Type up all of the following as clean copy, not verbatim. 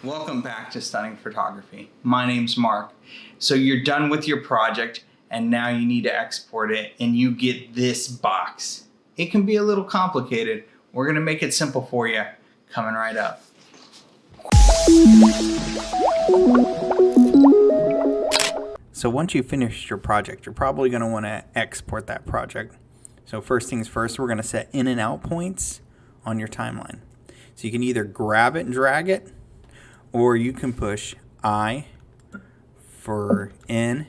Welcome back to Stunning Photography. My name's Mark. So you're done with your project and now you need to export it and you get this box. It can be a little complicated. We're gonna make it simple for you. Coming right up. So once you've finished your project, you're probably gonna wanna export that project. So first things first, we're gonna set in and out points on your timeline. So you can either grab it and drag it, or you can push I for in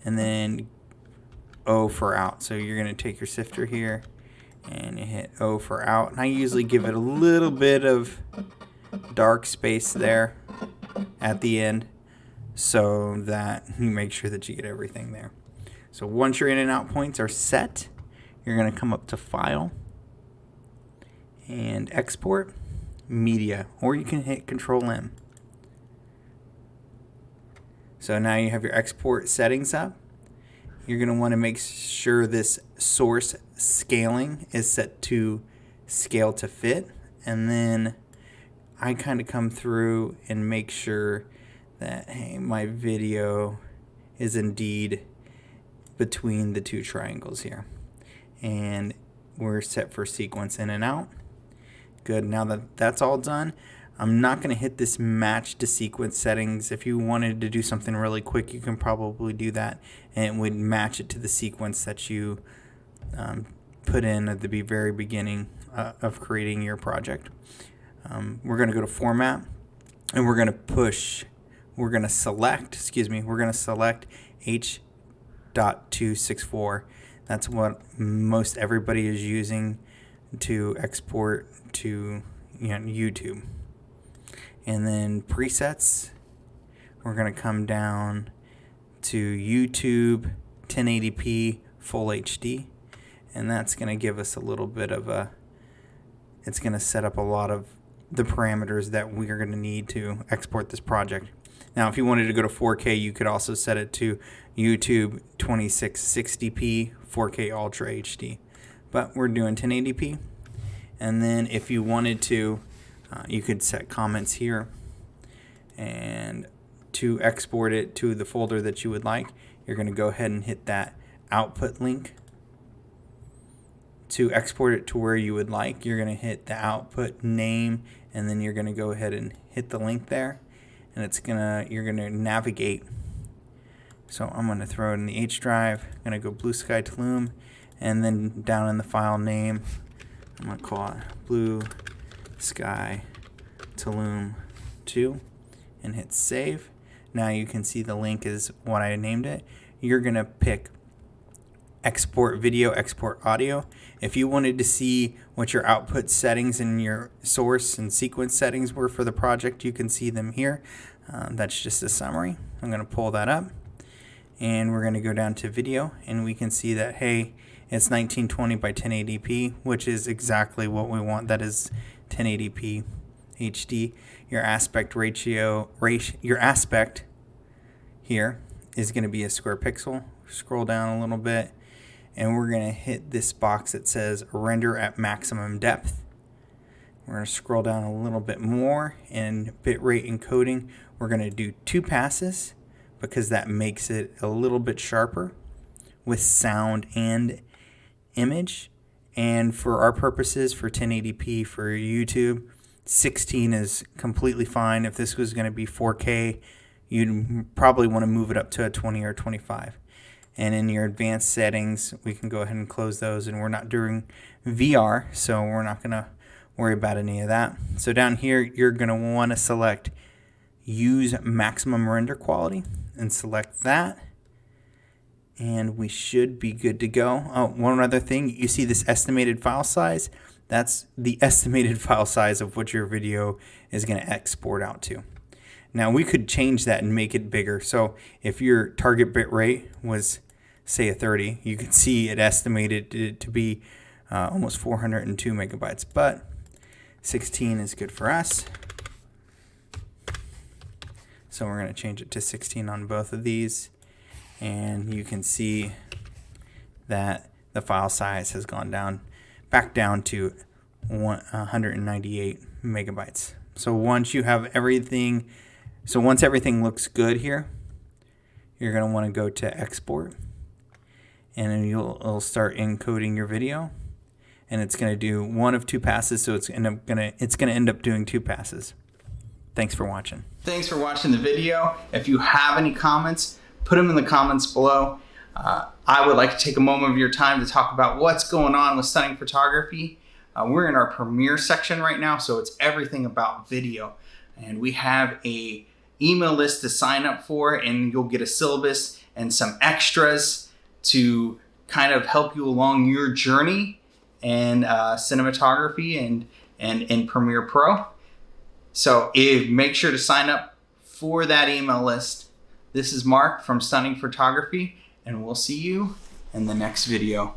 and then O for out. So you're going to take your sifter here and you hit O for out. And I usually give it a little bit of dark space there at the end so that you make sure that you get everything there. So once your in and out points are set, you're going to come up to File and Export Media, or you can hit Control M. So now you have your export settings up. You're going to want to make sure this source scaling is set to scale to fit. And then I kind of come through and make sure that, hey, my video is indeed between the two triangles here. And we're set for sequence in and out. Good. Now that that's all done, I'm not going to hit this match to sequence settings. If you wanted to do something really quick, you can probably do that, and it would match it to the sequence that you put in at the very beginning of creating your project. We're going to go to Format, and we're going to select H.264. That's what most everybody is using to export to YouTube. And then presets, we're going to come down to YouTube 1080p Full HD, and that's going to give us a little bit of it's going to set up a lot of the parameters that we are going to need to export this project. Now, if you wanted to go to 4K, you could also set it to YouTube 2660p 4K Ultra HD, but we're doing 1080p. And then if you wanted to, you could set comments here, and to export it to the folder that you would like, you're going to go ahead and hit that output link. To export it to where you would like, you're going to hit the output name, and then you're going to go ahead and hit the link there, and you're going to navigate. So I'm going to throw it in the H drive. I'm going to go Blue Sky Tulum, and then down in the file name, I'm going to call it Blue Sky Tulum 2 and hit save. Now you can see the link is what I named it. You're going to pick export video, export audio. If you wanted to see what your output settings and your source and sequence settings were for the project, you can see them here. That's just a summary. I'm going to pull that up, and we're going to go down to video, and we can see that, hey, it's 1920 by 1080p, which is exactly what we want. That is 1080p HD. Your aspect ratio, your aspect here is going to be a square pixel. Scroll down a little bit, and we're going to hit this box that says render at maximum depth. We're going to scroll down a little bit more, and bitrate encoding, we're going to do 2 passes because that makes it a little bit sharper with sound and image. And for our purposes, for 1080p for YouTube, 16 is completely fine. If this was going to be 4K, you'd probably want to move it up to a 20 or 25. And in your advanced settings, we can go ahead and close those, and we're not doing VR, so we're not going to worry about any of that. So down here, you're going to want to select use maximum render quality and select that. And we should be good to go. Oh, one other thing, you see this estimated file size? That's the estimated file size of what your video is going to export out to. Now we could change that and make it bigger. So if your target bit rate was, say, a 30, you can see it estimated it to be almost 402 megabytes, but 16 is good for us. So we're going to change it to 16 on both of these. And you can see that the file size has gone down, back down to 198 megabytes. So once you have everything, once everything looks good here, you're going to want to go to export, and then it'll start encoding your video, and it's going to do one of two passes. So it's going to end up doing two passes. Thanks for watching. Thanks for watching the video. If you have any comments, put them in the comments below. I would like to take a moment of your time to talk about what's going on with Stunning Photography. We're in our Premiere section right now, so it's everything about video. And we have a email list to sign up for, and you'll get a syllabus and some extras to kind of help you along your journey in cinematography and in Premiere Pro. So make sure to sign up for that email list. This is Mark from Stunning Photography, and we'll see you in the next video.